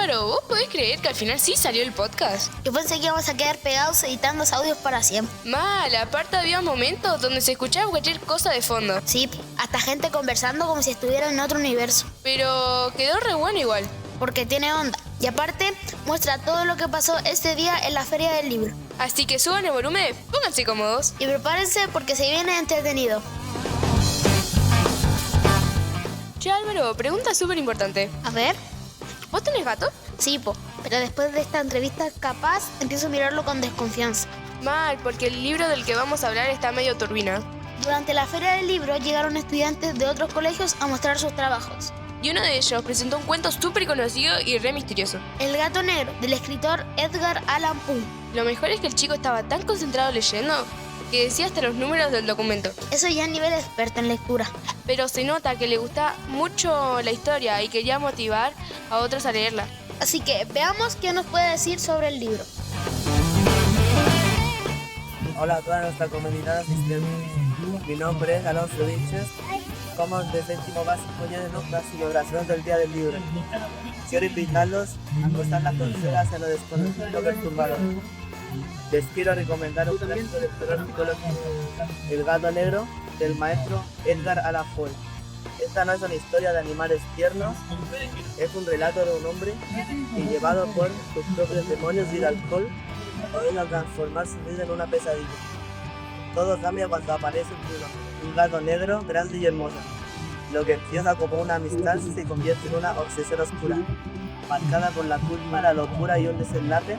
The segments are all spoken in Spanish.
Álvaro, ¿vos podés creer que al final sí salió el podcast? Yo pensé que íbamos a quedar pegados editando los audios para siempre. Mal, aparte había momentos donde se escuchaba cualquier cosa de fondo. Sí, hasta gente conversando como si estuviera en otro universo. Pero quedó re bueno igual. Porque tiene onda. Y aparte, muestra todo lo que pasó ese día en la Feria del Libro. Así que suban el volumen, pónganse cómodos. Y prepárense porque se viene entretenido. Che Álvaro, pregunta súper importante. A ver. ¿Vos tenés gato? Sí, pero después de esta entrevista capaz empiezo a mirarlo con desconfianza. Mal, porque el libro del que vamos a hablar está medio turbina. Durante la Feria del Libro llegaron estudiantes de otros colegios a mostrar sus trabajos. Y uno de ellos presentó un cuento súper conocido y re misterioso. El gato negro, del escritor Edgar Allan Poe. Lo mejor es que el chico estaba tan concentrado leyendo que decía hasta los números del documento. Eso ya a nivel experto en lectura. Pero se nota que le gusta mucho la historia y quería motivar a otros a leerla. Así que veamos qué nos puede decir sobre el libro. Hola a toda nuestra comunidad asistente. Mi nombre es Alonso Vinches. Como de séptimo básico ya de nuestra celebración del Día del Libro. Quiero invitarlos a cruzar las fronteras en lo desconocido perturbador. Les quiero recomendar un texto del terror psicológico, El gato negro, del maestro Edgar Allan Poe. Esta no es una historia de animales tiernos, es un relato de un hombre que, llevado por sus propios demonios y el alcohol, logra transformar su vida en una pesadilla. Todo cambia cuando aparece un gato negro, grande y hermoso. Lo que empieza como una amistad se convierte en una obsesión oscura, marcada por la culpa, la locura y un desenlace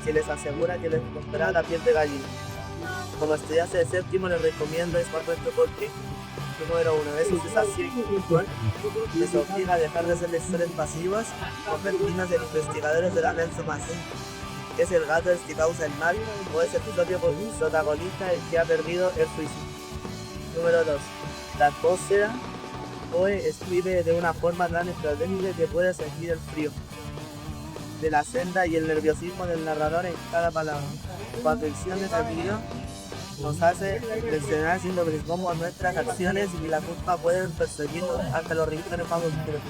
que les asegura que les pondrá la piel de gallina. Como estudiante de séptimo les recomiendo este cuento porque, número 1, es un desafío intelectual, les obliga a dejar de ser lectores pasivos, convertirnos en investigadores de la mente humana. ¿Es el gato el que causa el mal o es el propio protagonista el que ha perdido el juicio? Número 2. La atmósfera. Poe escribe de una forma tan estratégica que puede sentir el frío de la senda y el nerviosismo del narrador en cada palabra. Su atención de sentido nos hace reflexionar sobre cómo nuestras acciones y la culpa pueden perseguirnos hasta los rincones más oscuros.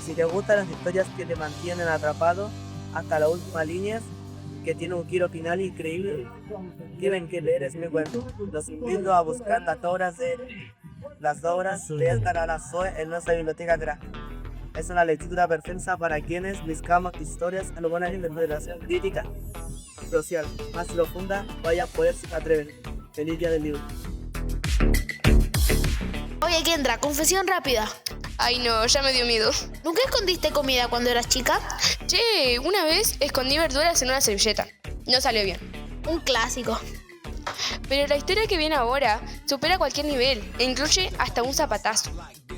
Si te gustan las historias que te mantienen atrapado hasta la última línea, que tiene un giro final increíble, tienen que leer este cuento. Los invito a buscar las obras de Edgar Allan Poe en nuestra biblioteca atrás. Es una lectura perfecta para quienes buscamos historias algunas de revelación crítica social más profunda, vayan poder si se atreven. Feliz Día del Libro. Oye, Kendra, confesión rápida. Ay no, ya me dio miedo. ¿Nunca escondiste comida cuando eras chica? Che, una vez escondí verduras en una servilleta. No salió bien. Un clásico. Pero la historia que viene ahora supera cualquier nivel e incluye hasta un zapatazo.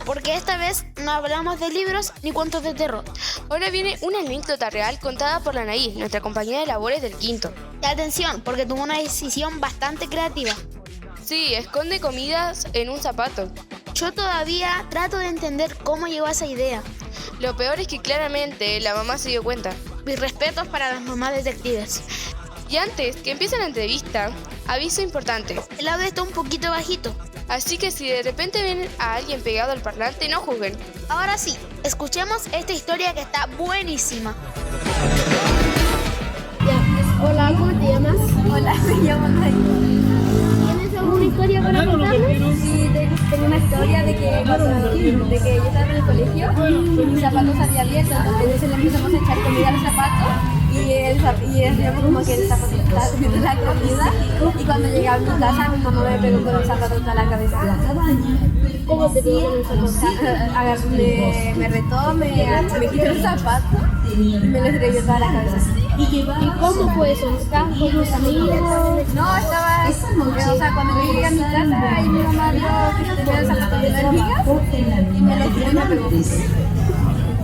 Porque esta vez no hablamos de libros ni cuentos de terror. Ahora viene una anécdota real contada por la Anaí, nuestra compañera de labores del quinto. Y atención, porque tomó una decisión bastante creativa. Sí, esconde comidas en un zapato. Yo todavía trato de entender cómo llegó a esa idea. Lo peor es que claramente la mamá se dio cuenta. Mis respetos para las mamás detectives. Y antes que empiece la entrevista, aviso importante. El audio está un poquito bajito. Así que si de repente ven a alguien pegado al parlante, no juzguen. Ahora sí, escuchemos esta historia que está buenísima. Hola, ¿cómo te llamas? Hola, me llamo Nay. ¿Tienes alguna historia para contarnos? Sí, tengo una historia de que yo estaba en el colegio y mis zapatos habían abierto, entonces le empezamos a echar comida al zapato y decíamos como que el zapato estaba comiendo la comida y cuando llegué a mi casa mi mamá me pegó con el zapato a la cabeza. ¿Cómo te pegó con el zapato? Me retó, me quitó el zapato y me lo estrelló toda la cabeza. ¿Y cómo fue eso? ¿Estabas con tus amigos? No, o sea, cuando yo llegué a mi casa y mi mamá vio que tenía el zapato lleno de hormigas y me lo tiró y me pegó.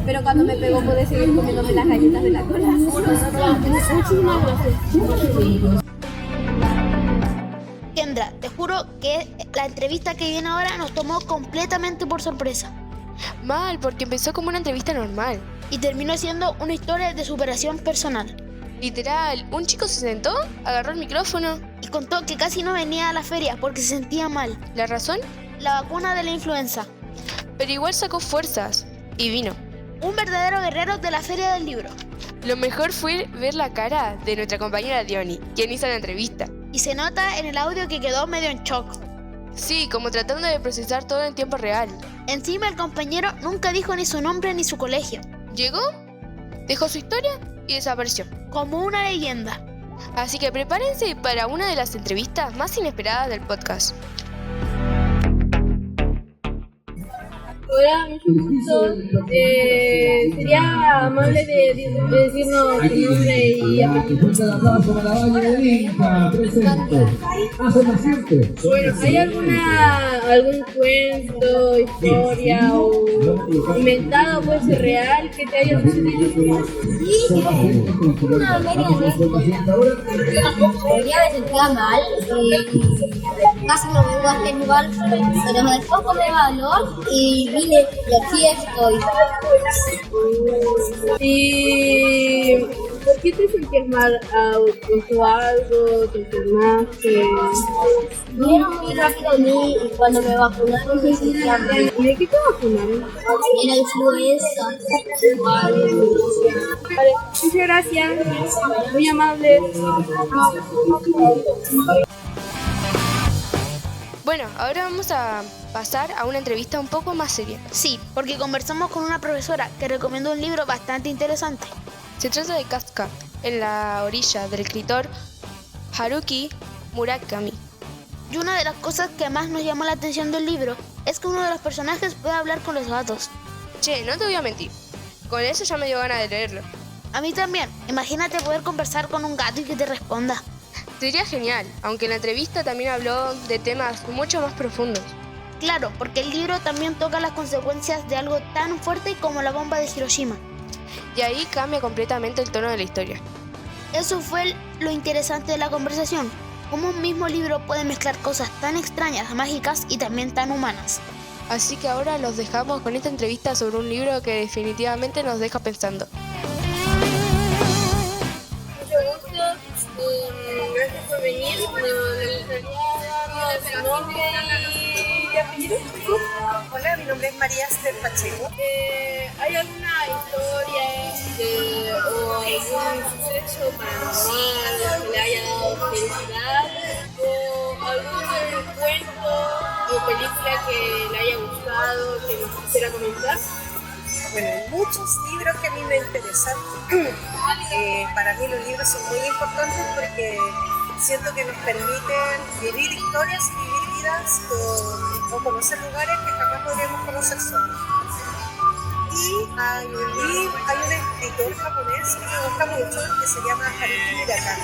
Pero cuando me pegó pude seguir comiéndome las galletas de la cola. Muchísimas gracias. Kendra, te juro que la entrevista que viene ahora nos tomó completamente por sorpresa. Mal, porque empezó como una entrevista normal. Y terminó siendo una historia de superación personal. Literal, un chico se sentó, agarró el micrófono. Y contó que casi no venía a la feria porque se sentía mal. ¿La razón? La vacuna de la influenza. Pero igual sacó fuerzas y vino. Un verdadero guerrero de la Feria del Libro. Lo mejor fue ver la cara de nuestra compañera Diony, quien hizo la entrevista. Y se nota en el audio que quedó medio en shock. Sí, como tratando de procesar todo en tiempo real. Encima el compañero nunca dijo ni su nombre ni su colegio. Llegó, dejó su historia y desapareció. Como una leyenda. Así que prepárense para una de las entrevistas más inesperadas del podcast. Hola, mucho gusto. Sería amable de decirnos tu nombre y apellido. Bueno, ¿hay algún cuento, historia o inventado, puede ser real, que te haya sucedido? Una día me sentía mal y casi no vengo a este lugar, pero después tomé valor y vine y aquí estoy. ¿Y por qué te sentías mal? ¿Pasó algo? ¿Te enfermaste? Vinieron muy rápido a mí y cuando me vacunaron me sentía mal. ¿Y de qué te vacunaron? Era influenza. Vale, muchas gracias. Muy amable. Bueno, ahora vamos a pasar a una entrevista un poco más seria. Sí, porque conversamos con una profesora que recomendó un libro bastante interesante. Se trata de Kafka, en la orilla, del escritor Haruki Murakami. Y una de las cosas que más nos llamó la atención del libro es que uno de los personajes puede hablar con los gatos. Che, no te voy a mentir, con eso ya me dio ganas de leerlo. A mí también. Imagínate poder conversar con un gato y que te responda. Sería genial, aunque en la entrevista también habló de temas mucho más profundos. Claro, porque el libro también toca las consecuencias de algo tan fuerte como la bomba de Hiroshima. Y ahí cambia completamente el tono de la historia. Eso fue lo interesante de la conversación. Cómo un mismo libro puede mezclar cosas tan extrañas, mágicas y también tan humanas. Así que ahora los dejamos con esta entrevista sobre un libro que definitivamente nos deja pensando. Mucho gusto. Gracias por venir. Me gustaría darnos su nombre y apellido. Hola, mi nombre es María Esther Pacheco. ¿Hay alguna historia o algún suceso paranormal que le haya dado felicidad? ¿O algún cuento o película que le haya gustado, que nos quisiera comentar? Bueno, hay muchos libros que a mí me interesan. Para mí los libros son muy importantes porque siento que nos permiten vivir historias y vivir vidas o conocer lugares que jamás podríamos conocer solos. Y hay un escritor japonés que me gusta mucho que se llama Haruki Murakami,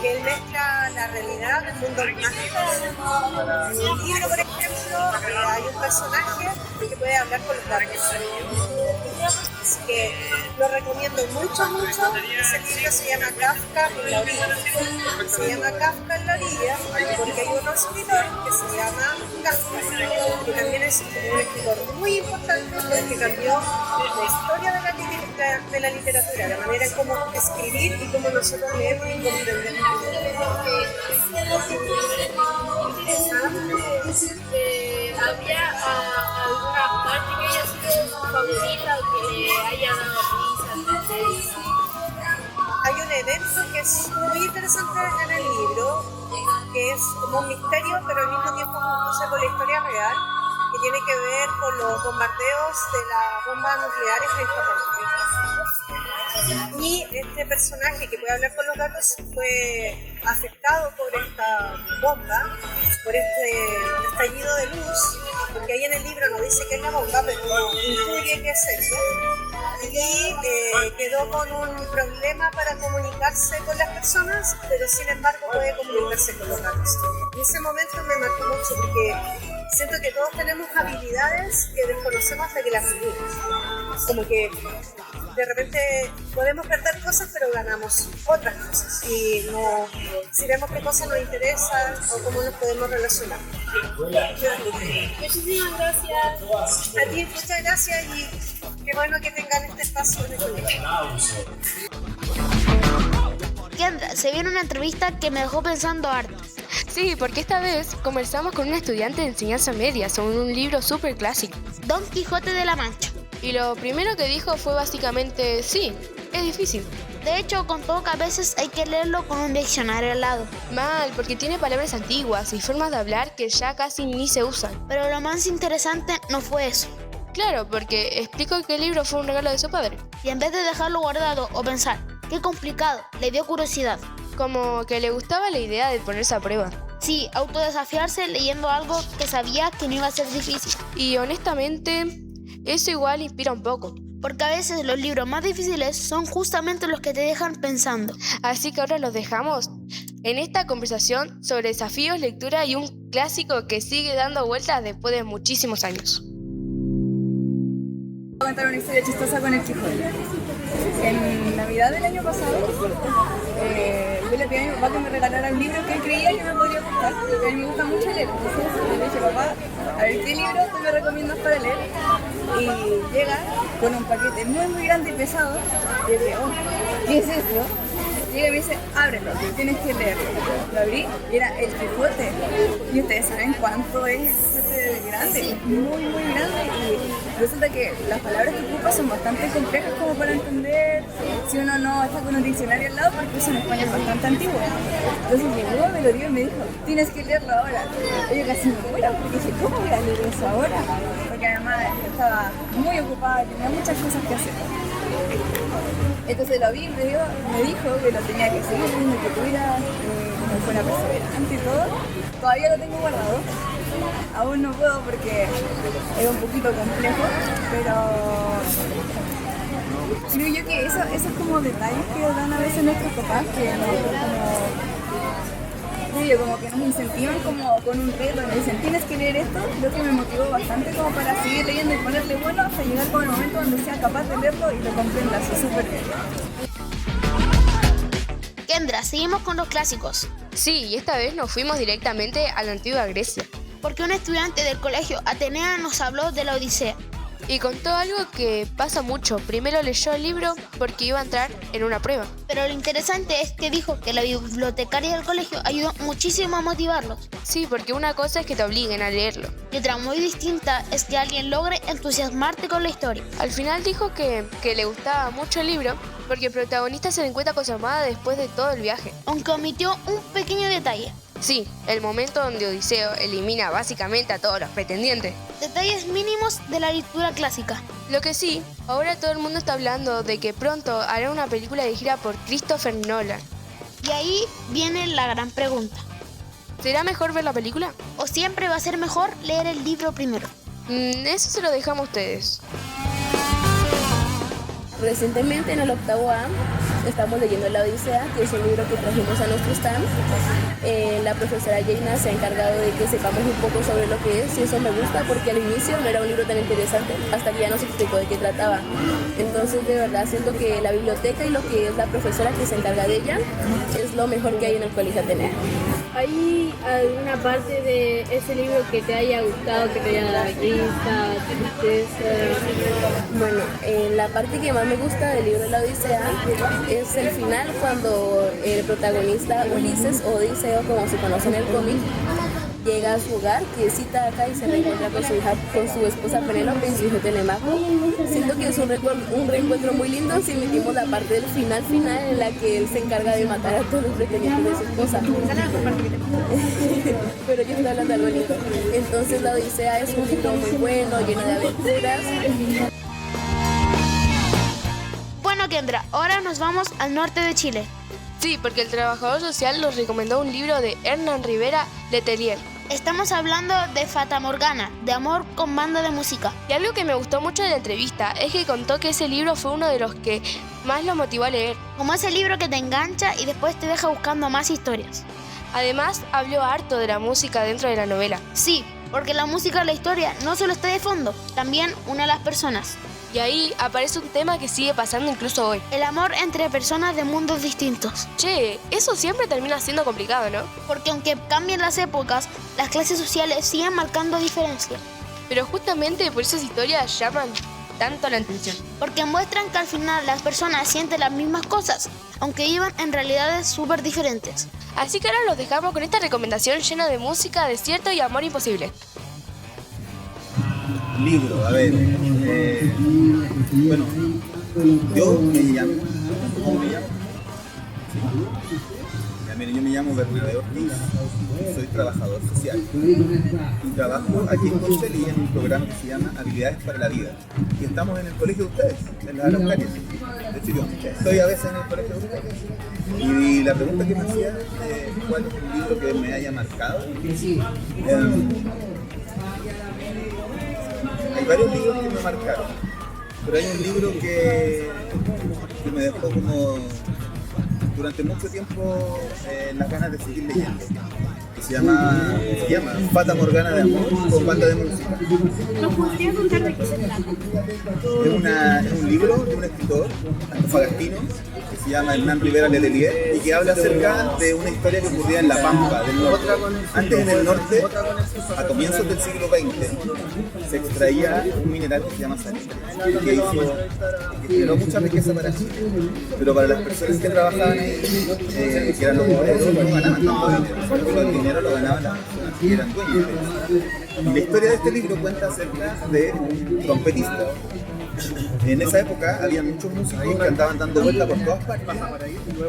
que él mezcla la realidad del mundo mágico. En un libro, por ejemplo, hay un personaje que puede hablar con los gatos. Así que lo recomiendo mucho. Ese libro se llama Kafka en la orilla. Se llama Kafka en la orilla porque hay un escritor que se llama Kafka, que también es un escritor muy importante porque cambió la historia de la literatura, la manera en cómo escribir y cómo nosotros leemos y comprendemos. ¿Había alguna parte que haya sido su favorita o que le haya dado risa? Hay un evento que es muy interesante en el libro, que es como un misterio, pero al mismo tiempo conduce con la historia real, que tiene que ver con los bombardeos de las bombas nucleares en Japón. Y este personaje que puede hablar con los gatos fue afectado por esta bomba, por este estallido de luz, porque ahí en el libro no dice que es la bomba, pero intuye que es eso. Y quedó con un problema para comunicarse con las personas, pero sin embargo puede comunicarse con los gatos. Y ese momento me marcó mucho porque siento que todos tenemos habilidades que desconocemos hasta que las vivimos. Como que de repente podemos perder cosas, pero ganamos otras cosas. Y si vemos qué cosas nos interesan o cómo nos podemos relacionar. Muchísimas gracias. A ti, muchas gracias y qué bueno que tengan este espacio de conexión. Kendra, se viene una entrevista que me dejó pensando harto. Sí, porque esta vez conversamos con una estudiante de enseñanza media sobre un libro súper clásico. Don Quijote de la Mancha. Y lo primero que dijo fue básicamente, sí, es difícil. De hecho, contó que a veces hay que leerlo con un diccionario al lado. Mal, porque tiene palabras antiguas y formas de hablar que ya casi ni se usan. Pero lo más interesante no fue eso. Claro, porque explicó que el libro fue un regalo de su padre. Y en vez de dejarlo guardado o pensar, qué complicado, le dio curiosidad. Como que le gustaba la idea de ponerse a prueba. Sí, autodesafiarse leyendo algo que sabía que no iba a ser difícil. Y honestamente, eso igual inspira un poco. Porque a veces los libros más difíciles son justamente los que te dejan pensando. Así que ahora los dejamos en esta conversación sobre desafíos, lectura y un clásico que sigue dando vueltas después de muchísimos años. Voy a contar una historia chistosa con el Quijote. En Navidad del año pasado, yo le pedí a mi papá que me regalara un libro que él creía que me podría gustar, porque a mí me gusta mucho leer. Entonces le dije, papá, a ver qué libro tú me recomiendas para leer. Y llega con un paquete muy grande y pesado. Y yo dije, oh, ¿qué es esto? Llega y me dice, ábrelo, tienes que leerlo. Lo abrí y era el Quijote. Y ustedes saben cuánto es el Quijote de grande, muy grande. Y resulta que las palabras que ocupa son bastante complejas como para entender si uno no está con un diccionario al lado, porque es un español bastante antiguo. Entonces llegó, me lo dio y me dijo, tienes que leerlo ahora. Y yo casi me muero porque dije, ¿cómo voy a leer eso ahora? Porque además estaba muy ocupada, tenía muchas cosas que hacer. Entonces lo vi, me dijo que lo tenía que seguir leyendo, que tuviera, como fuera perseverante y todo. Todavía lo tengo guardado. Aún no puedo porque es un poquito complejo, pero creo yo que esos como detalles que dan a veces nuestros papás, que como que nos incentivan como con un reto, nos dicen tienes que leer esto, creo que me motivó bastante como para seguir leyendo y ponerle bueno hasta llegar con el momento donde sea capaz de leerlo y lo comprendas súper bien. Kendra, seguimos con los clásicos. Sí, y esta vez nos fuimos directamente a la antigua Grecia. Porque un estudiante del colegio Atenea nos habló de la Odisea. Y contó algo que pasa mucho. Primero leyó el libro porque iba a entrar en una prueba. Pero lo interesante es que dijo que la bibliotecaria del colegio ayudó muchísimo a motivarlos. Sí, porque una cosa es que te obliguen a leerlo. Y otra muy distinta es que alguien logre entusiasmarte con la historia. Al final dijo que le gustaba mucho el libro porque el protagonista se le encuentra con su amada después de todo el viaje. Aunque omitió un pequeño detalle. Sí, el momento donde Odiseo elimina básicamente a todos los pretendientes. Detalles mínimos de la lectura clásica. Lo que sí, ahora todo el mundo está hablando de que pronto hará una película dirigida por Christopher Nolan. Y ahí viene la gran pregunta. ¿Será mejor ver la película? ¿O siempre va a ser mejor leer el libro primero? Eso se lo dejamos a ustedes. Recientemente en el octavo A estamos leyendo La Odisea, que es un libro que trajimos a nuestro stand. La profesora Jaina se ha encargado de que sepamos un poco sobre lo que es y eso me gusta porque al inicio no era un libro tan interesante hasta que ya nos explicó de qué trataba. Entonces de verdad siento que la biblioteca y lo que es la profesora que se encarga de ella es lo mejor que hay en el Colegio Atenea. ¿Hay alguna parte de ese libro que te haya gustado, que te haya dado risa, tristeza? Bueno, la parte que más me gusta del libro La Odisea es el final cuando el protagonista Ulises, o Odiseo como se conoce en el cómic, llega a su hogar, que es Ítaca, y se reencuentra con su esposa Penélope y su hijo Telemaco. Siento que es un reencuentro muy lindo si metimos la parte del final en la que él se encarga de matar a todos los pretendientes de su esposa. Pero yo estoy hablando de algo lindo. Entonces La Odisea es un libro muy bueno, lleno de aventuras. Bueno, Kendra, ahora nos vamos al norte de Chile. Sí, porque el trabajador social nos recomendó un libro de Hernán Rivera Letelier. Estamos hablando de Fata Morgana, de amor con banda de música. Y algo que me gustó mucho de la entrevista es que contó que ese libro fue uno de los que más lo motivó a leer. Como ese libro que te engancha y después te deja buscando más historias. Además, habló harto de la música dentro de la novela. Sí, porque la música de la historia no solo está de fondo, también une a las personas. Y ahí aparece un tema que sigue pasando incluso hoy. El amor entre personas de mundos distintos. Che, eso siempre termina siendo complicado, ¿no? Porque aunque cambien las épocas, las clases sociales siguen marcando diferencias. Pero justamente por esas historias llaman tanto la atención. Porque muestran que al final las personas sienten las mismas cosas, aunque vivan en realidades súper diferentes. Así que ahora los dejamos con esta recomendación llena de música, desierto y amor imposible. Libro, a ver. Bueno, yo me llamo. ¿Cómo me llamo? Ya, mire, yo me llamo Bernabé Ortiz, soy trabajador social y trabajo aquí en Concelí en un programa que se llama Habilidades para la Vida. Y estamos en el colegio de ustedes, en las Araucarias. De hecho, yo estoy a veces en el colegio de ustedes. Y la pregunta que me hacía, ¿cuál es un libro que me haya marcado? Hay varios libros que me marcaron, pero hay un libro que me dejó como durante mucho tiempo las ganas de seguir leyendo, que se llama Fata Morgana de Amor con banda de música. ¿Nos podría contar de qué se trata? Es un libro de un escritor antofagastino que se llama Hernán Rivera Letelier y que habla acerca de una historia que ocurría en La Pampa del norte. Antes, en el norte, a comienzos del siglo XX, se extraía un mineral que se llama salitre, que generó mucha riqueza para Chile, pero para las personas que trabajaban ahí, que eran los obreros, no ganaban tanto dinero, solo el dinero lo ganaban las personas que eran dueños. Y la historia de este libro cuenta acerca de un trompetista. En esa época había muchos músicos que andaban dando vueltas por todas partes,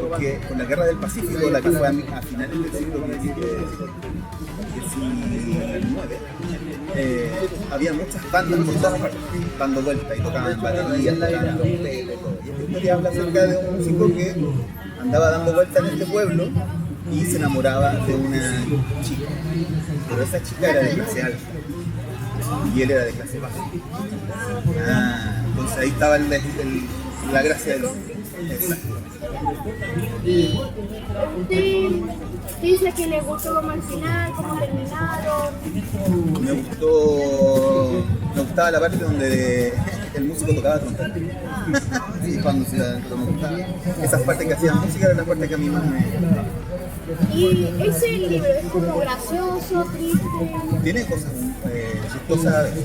porque con la Guerra del Pacífico, la que fue a finales del siglo XIX, había muchas bandas por todas partes dando vueltas y tocaban baterías, tocaban trompeta y todo. Y esta historia habla acerca de un músico que andaba dando vueltas en este pueblo y se enamoraba de una chica, pero esa chica era de clase alta y él era de clase baja. Entonces ahí estaba la gracia del exacto. Usted dice que le gustó como al final, cómo terminaron. Me gustaba la parte donde el músico tocaba trompeta. Sí, cuando se iba adentro me gustaba. Esas partes que hacían música eran las partes que a mí más me... Y ese libro es como gracioso, triste. Tiene cosas chistosas a veces.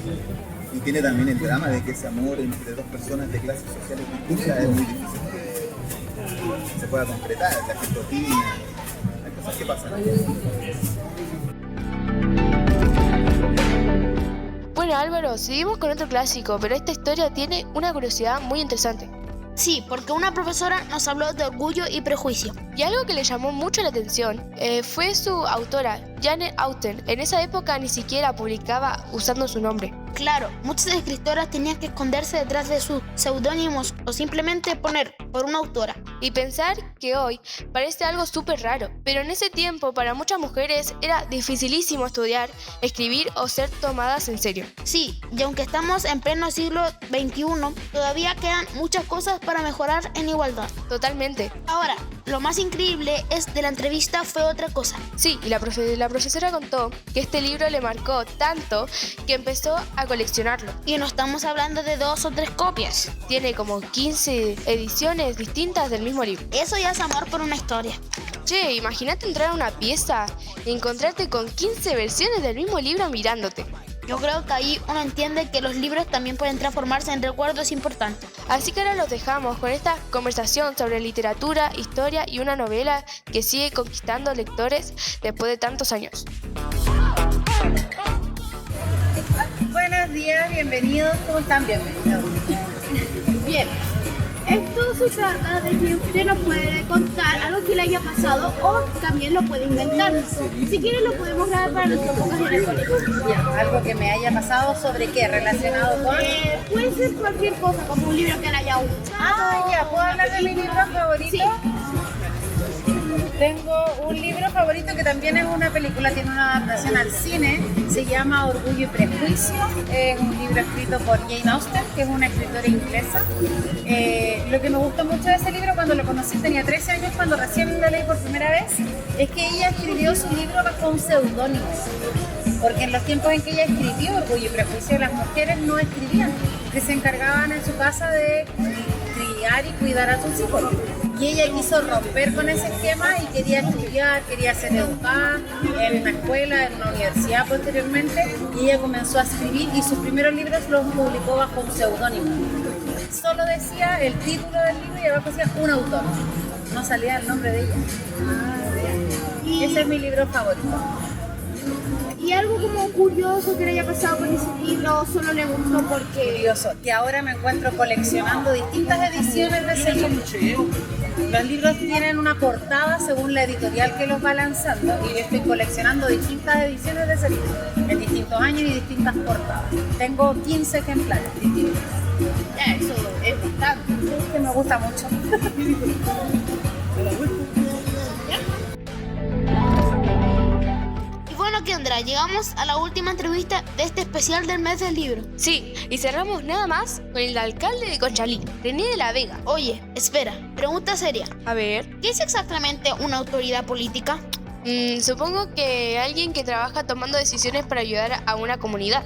Y tiene también el drama de que ese amor entre dos personas de clases sociales distintas es muy difícil que se pueda concretar, la gente opina, hay cosas que pasan. Bueno, Álvaro, seguimos con otro clásico, pero esta historia tiene una curiosidad muy interesante. Sí, porque una profesora nos habló de Orgullo y Prejuicio. Y algo que le llamó mucho la atención fue su autora, Jane Austen. En esa época ni siquiera publicaba usando su nombre. Claro, muchas escritoras tenían que esconderse detrás de sus seudónimos o simplemente poner por una autora. Y pensar que hoy parece algo súper raro, pero en ese tiempo para muchas mujeres era dificilísimo estudiar, escribir o ser tomadas en serio. Sí, y aunque estamos en pleno siglo XXI, todavía quedan muchas cosas para mejorar en igualdad. Totalmente. Ahora, lo más increíble es de la entrevista fue otra cosa. Sí, y la profesora contó que este libro le marcó tanto que empezó a coleccionarlo. Y no estamos hablando de 2 o 3 copias. Tiene como 15 ediciones distintas del mismo libro. Eso ya es amor por una historia. Che, imagínate entrar a una pieza y encontrarte con 15 versiones del mismo libro mirándote. Yo creo que ahí uno entiende que los libros también pueden transformarse en recuerdos importantes. Así que ahora los dejamos con esta conversación sobre literatura, historia y una novela que sigue conquistando lectores después de tantos años. Buenos días, bienvenidos. ¿Cómo están? Bienvenidos. Bien. Esto se trata de que usted nos puede contar algo que le haya pasado o también lo puede inventar. Si quiere lo podemos grabar para nuestro podcast en el colegio. Algo que me haya pasado, ¿sobre qué? ¿Relacionado con...? Puede ser cualquier cosa, como un libro que le haya gustado. Ya, ¿puedo hablar de mi libro favorito? Sí. Tengo un libro favorito que también es una película, tiene una adaptación al cine, se llama Orgullo y Prejuicio, es un libro escrito por Jane Austen, que es una escritora inglesa. Lo que me gustó mucho de ese libro, cuando lo conocí, tenía 13 años, cuando recién lo leí por primera vez, es que ella escribió su libro bajo un seudónimo, porque en los tiempos en que ella escribió Orgullo y Prejuicio, las mujeres no escribían, que se encargaban en su casa de criar y cuidar a sus hijos. Y ella quiso romper con ese esquema y quería estudiar, quería ser educada en una escuela, en una universidad posteriormente, y ella comenzó a escribir y sus primeros libros los publicó bajo un seudónimo. Solo decía el título del libro y abajo decía un autor, no salía el nombre de ella. Y ese es mi libro favorito. ¿Y algo como curioso que le haya pasado con ese libro o solo le gustó porque...? Curioso, que ahora me encuentro coleccionando distintas ediciones de ese libro. Los libros tienen una portada según la editorial que los va lanzando y yo estoy coleccionando distintas ediciones de ese libro en distintos años y distintas portadas. Tengo 15 ejemplares distintos. Ya, eso es bastante. Es que me gusta mucho. Bueno, Kendra, llegamos a la última entrevista de este especial del mes del libro. Sí, y cerramos nada más con el alcalde de Conchalí, René de la Vega. Oye, espera, pregunta seria. A ver, ¿Qué es exactamente una autoridad política? supongo que alguien que trabaja tomando decisiones para ayudar a una comunidad.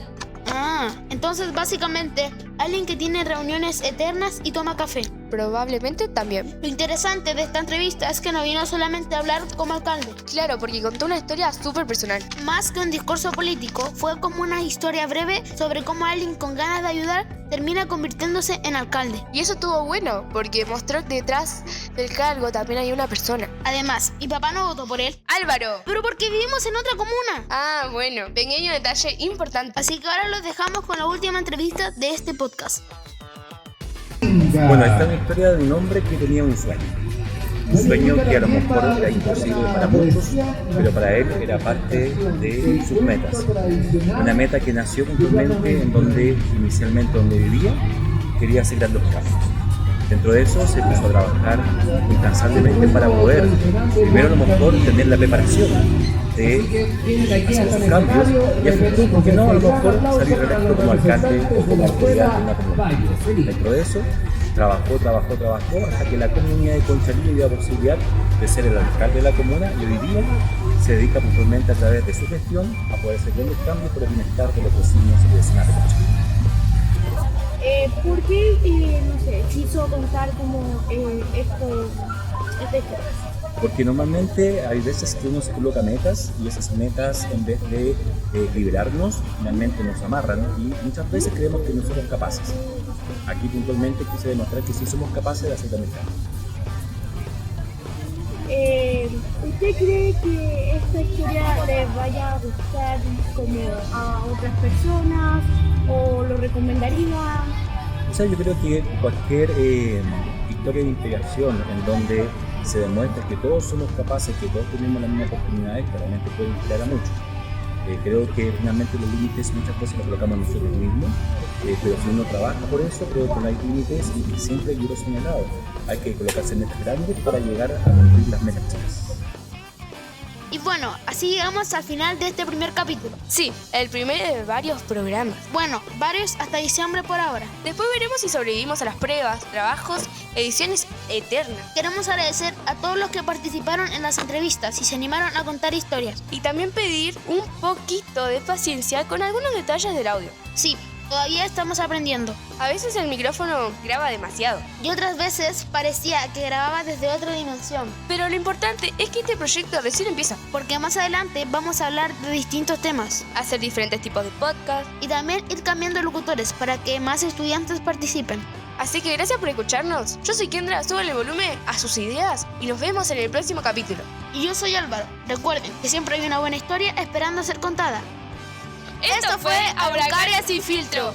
Ah, entonces básicamente alguien que tiene reuniones eternas y toma café. Probablemente también. Lo interesante de esta entrevista es que no vino solamente a hablar como alcalde. Claro, porque contó una historia súper personal. Más que un discurso político, fue como una historia breve sobre cómo alguien con ganas de ayudar termina convirtiéndose en alcalde. Y eso estuvo bueno, porque mostró que detrás del cargo también hay una persona. Además, mi papá no votó por él. ¡Álvaro! Pero porque vivimos en otra comuna. Ah, bueno, pequeño detalle importante. Así que ahora los dejamos con la última entrevista de este podcast. Bueno, esta es una historia de un hombre que tenía un sueño que a lo mejor era imposible para muchos, pero para él era parte de sus metas. Una meta que nació puntualmente en donde inicialmente donde vivía, quería hacer grandes cambios. Dentro de eso se puso a trabajar incansablemente para poder, primero a lo mejor, tener la preparación de hacer sus cambios y a futuro, ¿por qué no? A lo mejor salir electo como alcalde o como autoridad de una comunidad. Dentro de eso, trabajó hasta que la comunidad de Conchalí le dio la posibilidad de ser el alcalde de la comuna y hoy día se dedica puntualmente a través de su gestión a poder hacer grandes cambios por el bienestar de los vecinos y vecinas de Conchalí. ¿Por qué, no sé, quiso contar como esta historia? Porque normalmente hay veces que uno se coloca metas y esas metas en vez de liberarnos, finalmente nos amarran y muchas veces creemos que no somos capaces. Aquí puntualmente quise demostrar que sí somos capaces de hacer grandes cambios. ¿Usted cree que esta historia le vaya a gustar como a otras personas o lo recomendaría? O sea, yo creo que cualquier historia de integración en donde se demuestra que todos somos capaces, que todos tenemos las mismas oportunidades, claramente puede inspirar a muchos. Creo que finalmente los límites muchas veces los colocamos nosotros mismos, pero si uno trabaja por eso, creo que no hay límites y siempre hay libros señalados. Hay que colocarse metas grandes para llegar a cumplir las metas chicas. Y bueno, así llegamos al final de este primer capítulo. Sí, el primero de varios programas. Bueno, varios hasta diciembre por ahora. Después veremos si sobrevivimos a las pruebas, trabajos, ediciones eternas. Queremos agradecer a todos los que participaron en las entrevistas y se animaron a contar historias. Y también pedir un poquito de paciencia con algunos detalles del audio. Sí, todavía estamos aprendiendo. A veces el micrófono graba demasiado. Y otras veces parecía que grababa desde otra dimensión. Pero lo importante es que este proyecto recién empieza. Porque más adelante vamos a hablar de distintos temas. Hacer diferentes tipos de podcast. Y también ir cambiando locutores para que más estudiantes participen. Así que gracias por escucharnos. Yo soy Kendra, suban el volumen a sus ideas y nos vemos en el próximo capítulo. Y yo soy Álvaro. Recuerden que siempre hay una buena historia esperando a ser contada. Esto fue Araucaria sin filtro.